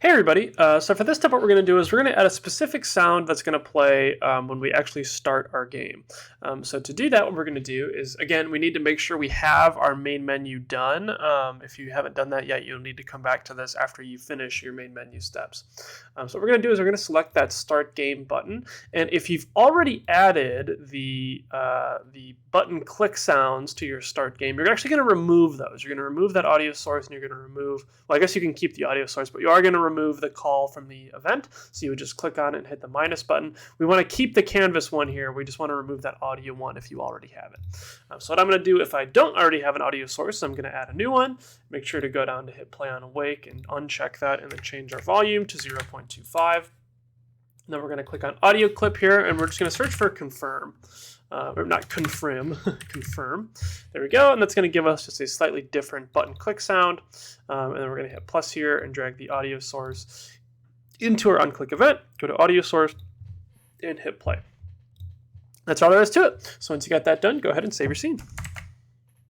Hey everybody, so for this step what we're going to do is we're going to add a specific sound that's going to play when we actually start our game. So to do that, what we're going to do is, again, we need to make sure we have our main menu done. If you haven't done that yet, you'll need to come back to this after you finish your main menu steps. So what we're going to do is we're going to select that Start Game button, and if you've already added the button click sounds to your Start Game, you're actually going to remove those. You're going to remove that audio source, and you're going to remove, well, I guess you can keep the audio source, but you are going to remove the call from the event. So you would just click on it and hit the minus button. We want to keep the canvas one here. We just want to remove that audio one if you already have it. So what I'm going to do if I don't already have an audio source, I'm going to add a new one. Make sure to go down to hit play on awake and uncheck that, and then change our volume to 0.25. Then we're going to click on audio clip here, and we're just going to search for confirm. Or not confirm, confirm. There we go, and that's going to give us just a slightly different button click sound. And then we're going to hit plus here and drag the audio source into our unclick event. Go to audio source and hit play. That's all there is to it. So once you got that done, go ahead and save your scene.